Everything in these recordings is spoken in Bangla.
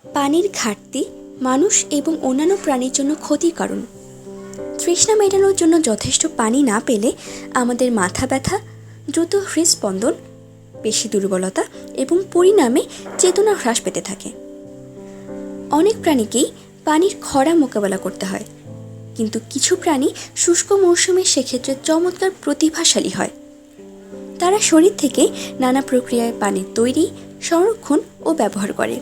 পানির ঘাটতি মানুষ এবং অন্যান্য প্রাণীর জন্য ক্ষতির কারণ। তৃষ্ণা মেটানোর জন্য যথেষ্ট পানি না পেলে আমাদের মাথা ব্যথা, দ্রুত হৃদস্পন্দন, পেশি দুর্বলতা এবং পরিণামে চেতনা হ্রাস পেতে থাকে। অনেক প্রাণীকেই পানির খরা মোকাবেলা করতে হয়, কিন্তু কিছু প্রাণী শুষ্ক মৌসুমে সেক্ষেত্রে চমৎকার প্রতিভাশালী হয়। তারা শরীর থেকে নানা প্রক্রিয়ায় পানির তৈরি, সংরক্ষণ ও ব্যবহার করে।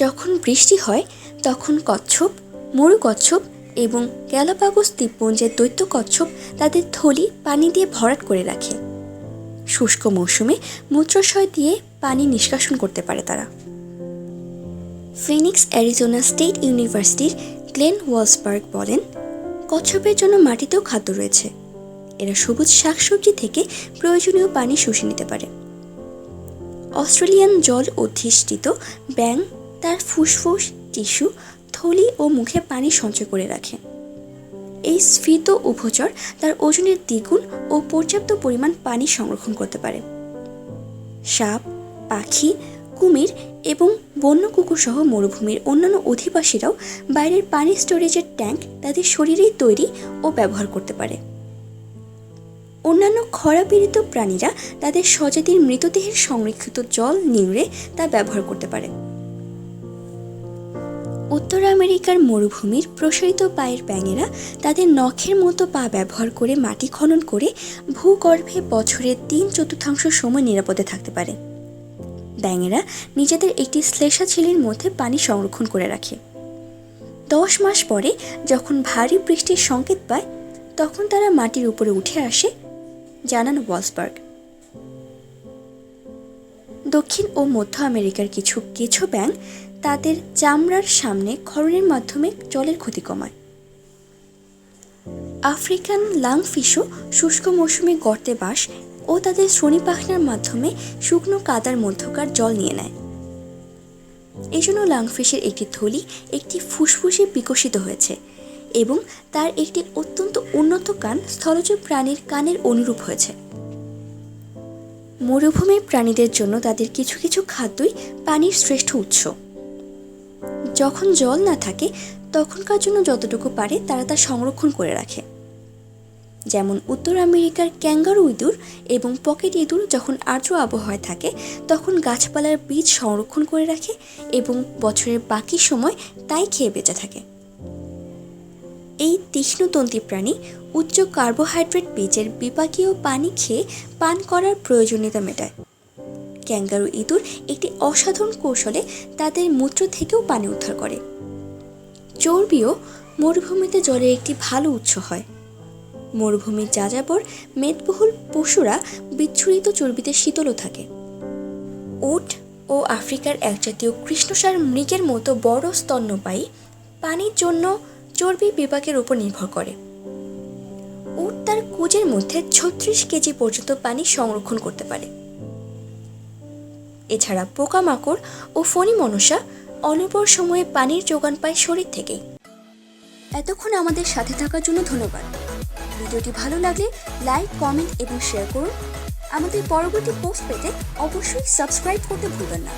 যখন বৃষ্টি হয় তখন কচ্ছপ, মরু কচ্ছপ এবং গ্যালাপাগোস দ্বীপপুঞ্জের দৈত্য কচ্ছপ তাদের থলি পানি দিয়ে ভরাট করে রাখে। শুষ্ক মৌসুমে মূত্রাশয় দিয়ে পানি নিষ্কাশন করতে পারে তারা। ফিনিক্স অ্যারিজোনা স্টেট ইউনিভার্সিটির গ্লেন ওয়ালসবার্গ বলেন, কচ্ছপের জন্য মাটিতেও খাদ্য রয়েছে। এরা সবুজ শাকসবজি থেকে প্রয়োজনীয় পানি শুষে নিতে পারে। অস্ট্রেলিয়ান জল অধিষ্ঠিত ব্যাঙ তার ফুসফুস, টিস্যু, থলি ও মুখে পানি সঞ্চয় করে রাখে। এই স্ফীত উভচর তার ওজনের দ্বিগুণ ও পর্যাপ্ত পরিমাণ পানি সংরক্ষণ করতে পারে। সাপ, পাখি, কুমির এবং বন্য কুকুর সহ মরুভূমির অন্যান্য অধিবাসীরাও বাইরের পানি স্টোরেজের ট্যাঙ্ক তাদের শরীরেই তৈরি ও ব্যবহার করতে পারে। অন্যান্য খরাপীড়িত প্রাণীরা তাদের স্বজাতির মৃতদেহের সংরক্ষিত জল নিংড়ে তা ব্যবহার করতে পারে। উত্তর আমেরিকার মরুভূমির প্রসারিত পায়ের ব্যাঙেরা তাদের নখের মতো পা ব্যবহার করে মাটি খনন করে ভূগর্ভে বছরের 3/4 সময় নিরাপদে থাকতে পারে। ব্যাঙেরা নিজেদের একটি শ্লেষা ঝিলের মধ্যে পানি সংরক্ষণ করে রাখে। 10 মাস পরে যখন ভারী বৃষ্টির সংকেত পায় তখন তারা মাটির উপরে উঠে আসে, জানান ওয়ালসবার্গ। দক্ষিণ ও মধ্য আমেরিকার কিছু কেঁচো ব্যাঙ তাদের চামড়ার সামনে ক্ষরণের মাধ্যমে জলের ক্ষতি কমায়। আফ্রিকান লাংফিশও শুষ্ক মৌসুমে গর্তে বাস ও তাদের শ্রোণী মাধ্যমে শুকনো কাদার মধ্যকার জল নিয়ে নেয়। এজন্য লাংফিশের একটি থলি একটি ফুসফুসে বিকশিত হয়েছে এবং তার একটি অত্যন্ত উন্নত কান স্থলজ প্রাণীর কানের অনুরূপ হয়েছে। মরুভূমির প্রাণীদের জন্য তাদের কিছু কিছু খাদ্যই পানির শ্রেষ্ঠ উৎস। যখন জল না থাকে তখনকার জন্য যতটুকু পারে তারা তা সংরক্ষণ করে রাখে। যেমন উত্তর আমেরিকার ক্যাঙ্গারু ইঁদুর এবং পকেট ইঁদুর যখন আর্দ্র আবহাওয়ায় থাকে তখন গাছপালার বীজ সংরক্ষণ করে রাখে এবং বছরের বাকি সময় তাই খেয়ে বেঁচে থাকে। এই তীক্ষ্ণতন্ত্রী প্রাণী উচ্চ কার্বোহাইড্রেট বীজের বিপাকীয় পানি খেয়ে পান করার প্রয়োজনীয়তা মেটায়। ক্যাঙ্গারু ইঁদুর একটি অসাধারণ কৌশলে তাদের মূত্র থেকেও পানি উদ্ধার করে। চর্বিও মরুভূমিতে জলের একটি ভালো উৎস হয়। মরুভূমির যাযাবর মেদবহুল পশুরা বিচ্ছুরিত চর্বিতে শীতলও থাকে। উট ও আফ্রিকার একজাতীয় কৃষ্ণসার মৃগের মতো বড় স্তন্যপায়ী পানির জন্য চর্বি বিপাকের উপর নির্ভর করে। উট তার কুজের মধ্যে 36 কেজি পর্যন্ত পানি সংরক্ষণ করতে পারে। এছাড়া পোকামাকড় ও ফণী মনসা অনবর সময়ে পানির যোগান পায় শরীর থেকেই। এতক্ষণ আমাদের সাথে থাকার জন্য ধন্যবাদ। ভিডিওটি ভালো লাগলে লাইক, কমেন্ট এবং শেয়ার করুন। আমাদের পরবর্তী পোস্ট পেতে অবশ্যই সাবস্ক্রাইব করতে ভুলবেন না।